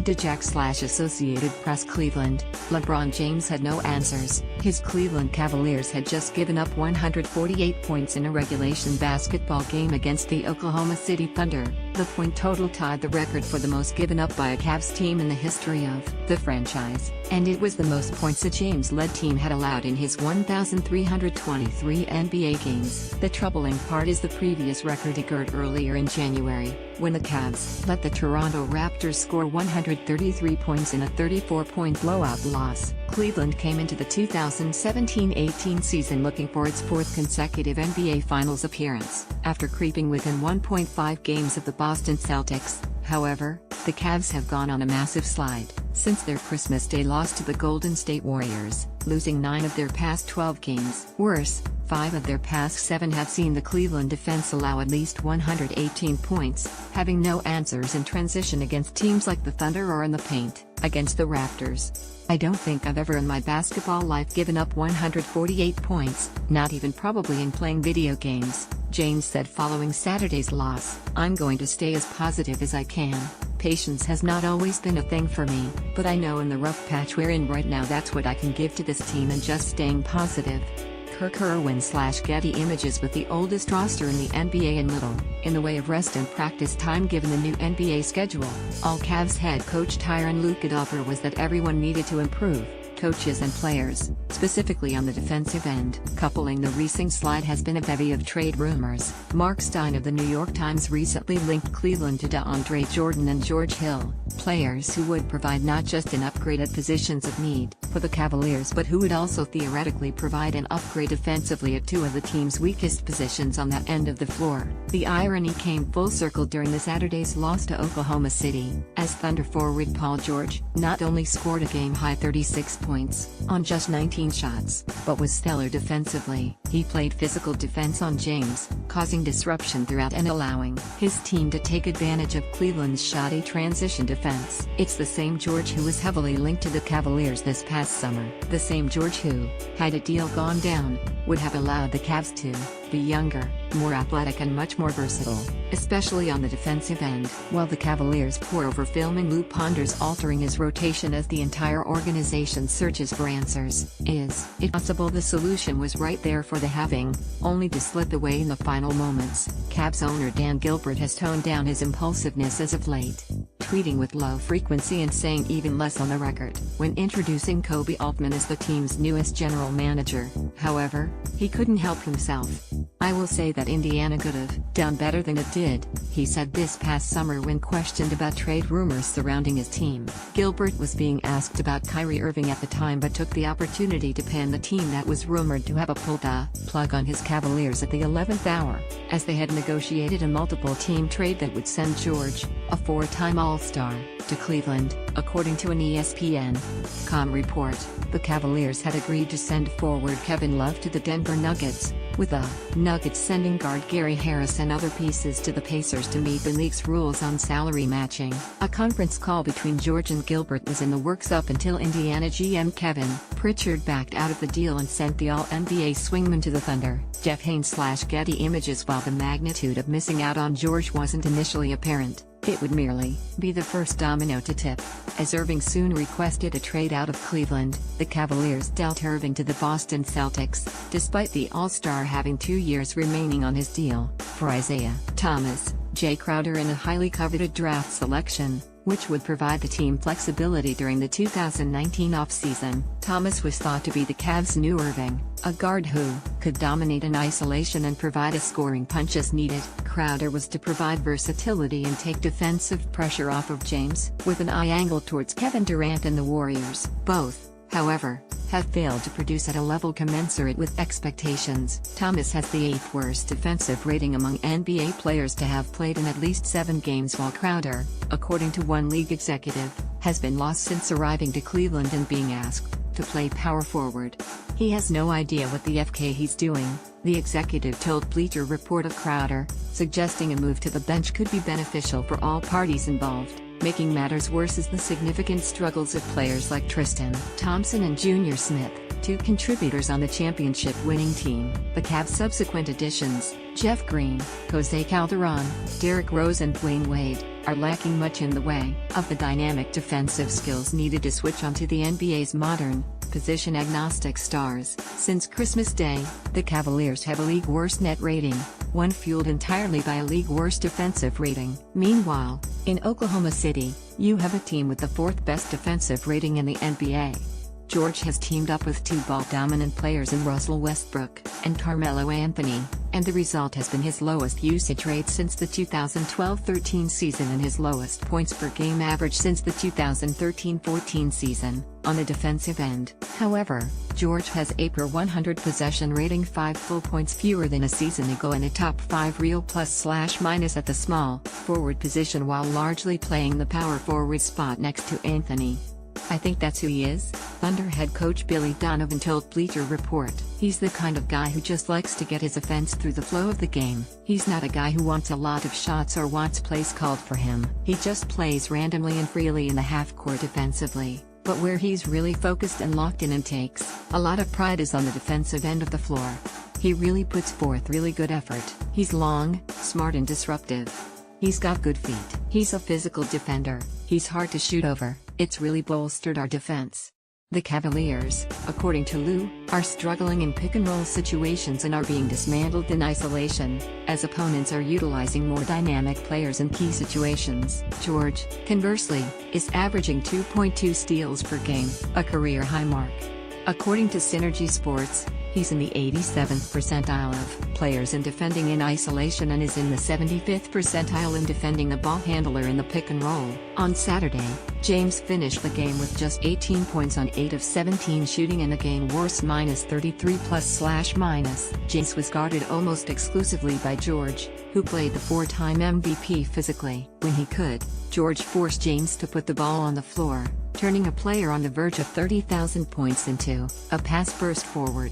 to Jack/Associated Press Cleveland, LeBron James had no answers. His Cleveland Cavaliers had just given up 148 points in a regulation basketball game against the Oklahoma City Thunder. The point total tied the record for the most given up by a Cavs team in the history of the franchise, and it was the most points a James-led team had allowed in his 1,323 NBA games. The troubling part is the previous record occurred earlier in January, when the Cavs let the Toronto Raptors score 133 points in a 34-point blowout loss. Cleveland came into the 2017-18 season looking for its fourth consecutive NBA Finals appearance, after creeping within 1.5 games of the Boston Celtics. However, the Cavs have gone on a massive slide since their Christmas Day loss to the Golden State Warriors, losing 9 of their past 12 games. Worse, 5 of their past 7 have seen the Cleveland defense allow at least 118 points, having no answers in transition against teams like the Thunder or in the paint against the Raptors. "I don't think I've ever in my basketball life given up 148 points, not even probably in playing video games," James said following Saturday's loss. "I'm going to stay as positive as I can. Patience has not always been a thing for me, but I know in the rough patch we're in right now that's what I can give to this team and just staying positive." Kirk Irwin/Getty Images. With the oldest roster in the NBA and little in the way of rest and practice time given the new NBA schedule, all Cavs head coach Tyronn Lue could offer was that everyone needed to improve, coaches and players, specifically on the defensive end. Coupling the recent slide has been a bevy of trade rumors. Mark Stein of the New York Times recently linked Cleveland to DeAndre Jordan and George Hill, players who would provide not just an upgrade at positions of need for the Cavaliers but who would also theoretically provide an upgrade offensively at 2 of the team's weakest positions on that end of the floor. The irony came full circle during the Saturday's loss to Oklahoma City, as Thunder forward Paul George not only scored a game-high 36 points on just 19 shots, but was stellar defensively. He played physical defense on James, causing disruption throughout and allowing his team to take advantage of Cleveland's shoddy transition defense. It's the same George who was heavily linked to the Cavaliers this past summer. The same George who, had a deal gone down, would have allowed the Cavs to be younger, more athletic and much more versatile, especially on the defensive end. While the Cavaliers pore over filming, Lue ponders altering his rotation as the entire organization searches for answers. Is it possible the solution was right there for the having, only to slip away in the final moments? Cavs owner Dan Gilbert has toned down his impulsiveness as of late, tweeting with low frequency and saying even less on the record when introducing Koby Altman as the team's newest general manager. However, he couldn't help himself. "I will say that Indiana could have done better than it did," he said this past summer when questioned about trade rumors surrounding his team. Gilbert was being asked about Kyrie Irving at the time but took the opportunity to pan the team that was rumored to have pulled the plug on his Cavaliers at the 11th hour, as they had negotiated a multiple-team trade that would send George, a 4-time All-Star, to Cleveland. According to an ESPN.com report, the Cavaliers had agreed to send forward Kevin Love to the Denver Nuggets, with the Nuggets sending guard Gary Harris and other pieces to the Pacers to meet the league's rules on salary matching. A conference call between George and Gilbert was in the works up until Indiana GM Kevin Pritchard backed out of the deal and sent the All-NBA swingman to the Thunder. Jeff Haynes/Getty Images. While the magnitude of missing out on George wasn't initially apparent, it would merely be the first domino to tip, as Irving soon requested a trade out of Cleveland. The Cavaliers dealt Irving to the Boston Celtics, despite the All-Star having 2 years remaining on his deal, for Isaiah Thomas, Jay Crowder and a highly coveted draft selection, which would provide the team flexibility during the 2019 offseason. Thomas was thought to be the Cavs' new Irving, a guard who could dominate in isolation and provide a scoring punch as needed. Crowder was to provide versatility and take defensive pressure off of James, with an eye angled towards Kevin Durant and the Warriors. Both, however, have failed to produce at a level commensurate with expectations. Thomas has the 8th worst defensive rating among NBA players to have played in at least 7 games, while Crowder, according to one league executive, has been lost since arriving to Cleveland and being asked to play power forward. "He has no idea what the FK he's doing," the executive told Bleacher Report of Crowder, suggesting a move to the bench could be beneficial for all parties involved. Making matters worse is the significant struggles of players like Tristan Thompson and Junior Smith, 2 contributors on the championship-winning team. The Cavs' subsequent additions, Jeff Green, Jose Calderon, Derrick Rose and Dwayne Wade, are lacking much in the way of the dynamic defensive skills needed to switch onto the NBA's modern, position-agnostic stars. Since Christmas Day, the Cavaliers have a league worst net rating, one fueled entirely by a league worst defensive rating. Meanwhile, in Oklahoma City, you have a team with the fourth best defensive rating in the NBA. George has teamed up with two ball-dominant players in Russell Westbrook and Carmelo Anthony, and the result has been his lowest usage rate since the 2012-13 season and his lowest points per game average since the 2013-14 season. On the defensive end, however, George has a per 100 possession rating 5 full points fewer than a season ago and a top 5 real plus/minus at the small forward position while largely playing the power forward spot next to Anthony. I think that's who he is, Thunder head coach Billy Donovan told Bleacher Report. He's the kind of guy who just likes to get his offense through the flow of the game. He's not a guy who wants a lot of shots or wants plays called for him. He just plays randomly and freely in the half-court defensively. But where he's really focused and locked in and takes a lot of pride is on the defensive end of the floor. He really puts forth really good effort. He's long, smart and disruptive. He's got good feet. He's a physical defender. He's hard to shoot over. It's really bolstered our defense. The Cavaliers, according to Lou, are struggling in pick-and-roll situations and are being dismantled in isolation, as opponents are utilizing more dynamic players in key situations. George, conversely, is averaging 2.2 steals per game, a career-high mark. According to Synergy Sports, he's in the 87th percentile of players in defending in isolation and is in the 75th percentile in defending a ball handler in the pick and roll. On Saturday, James finished the game with just 18 points on 8 of 17 shooting and a game worst -33 plus/minus. James was guarded almost exclusively by George, who played the four-time MVP physically. When he could, George forced James to put the ball on the floor, turning a player on the verge of 30,000 points into a pass burst forward.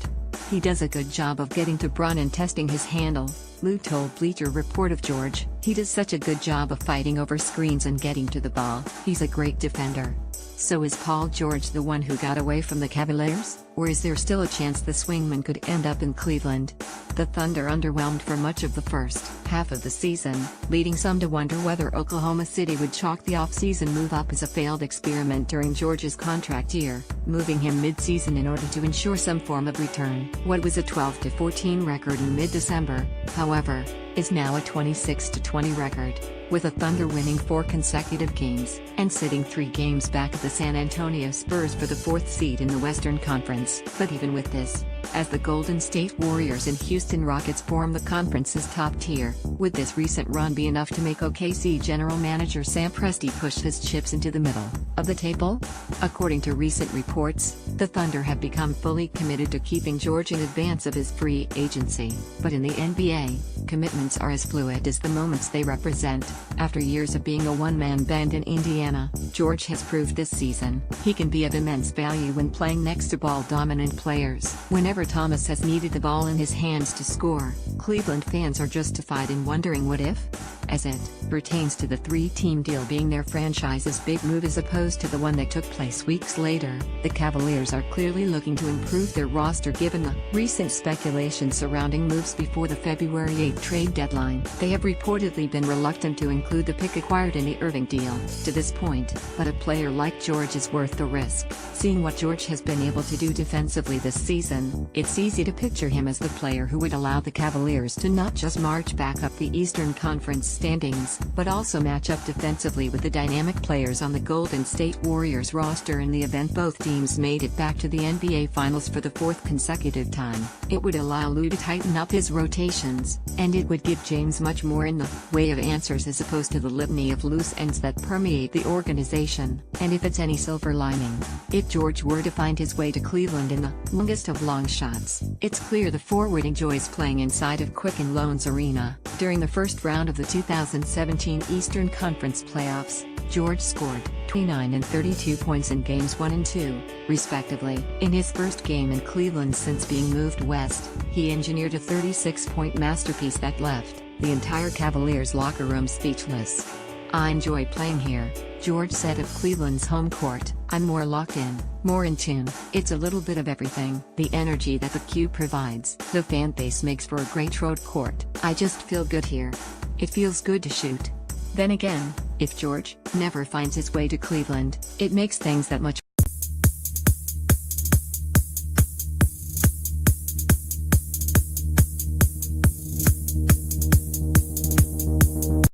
He does a good job of getting to Bron and testing his handle, Lou told Bleacher Report of George. He does such a good job of fighting over screens and getting to the ball. He's a great defender. So is Paul George the one who got away from the Cavaliers? Or is there still a chance the swingman could end up in Cleveland? The Thunder underwhelmed for much of the first half of the season, leading some to wonder whether Oklahoma City would chalk the off-season move up as a failed experiment during George's contract year, moving him mid-season in order to ensure some form of return. What was a 12-14 record in mid-December, however, is now a 26-20 record, with the Thunder winning 4 consecutive games and sitting 3 games back of the San Antonio Spurs for the 4th seed in the Western Conference. But even with this, as the Golden State Warriors and Houston Rockets form the conference's top tier, would this recent run be enough to make OKC general manager Sam Presti push his chips into the middle of the table? According to recent reports, the Thunder have become fully committed to keeping George in advance of his free agency. But in the NBA, commitments are as fluid as the moments they represent. After years of being a one-man band in Indiana, George has proved this season he can be of immense value when playing next to ball-dominant players. Whenever Thomas has needed the ball in his hands to score, Cleveland fans are justified in wondering what if? As it pertains to the 3-team deal being their franchise's big move as opposed to the one that took place weeks later, the Cavaliers are clearly looking to improve their roster given the recent speculation surrounding moves before the February 8 trade deadline. They have reportedly been reluctant to include the pick acquired in the Irving deal to this point, but a player like George is worth the risk. Seeing what George has been able to do defensively this season, it's easy to picture him as the player who would allow the Cavaliers to not just march back up the Eastern Conference standings, but also match up defensively with the dynamic players on the Golden State Warriors roster in the event both teams made it back to the NBA Finals for the 4th consecutive time. It would allow Lou to tighten up his rotations, and it would give James much more in the way of answers as opposed to the litany of loose ends that permeate the organization. And if it's any silver lining, if George were to find his way to Cleveland in the longest of long shots, it's clear the forward enjoys playing inside of Quicken Loans Arena. During the first round of the 2017 Eastern Conference playoffs, George scored 29 and 32 points in games 1 and 2, respectively. In his first game in Cleveland since being moved west, he engineered a 36-point masterpiece that left the entire Cavaliers locker room speechless. "I enjoy playing here," George said of Cleveland's home court. "I'm more locked in, more in tune. It's a little bit of everything. The energy that the Q provides, the fan base makes for a great road court. I just feel good here. It feels good to shoot. Then again, If George never finds his way to Cleveland, it makes things that much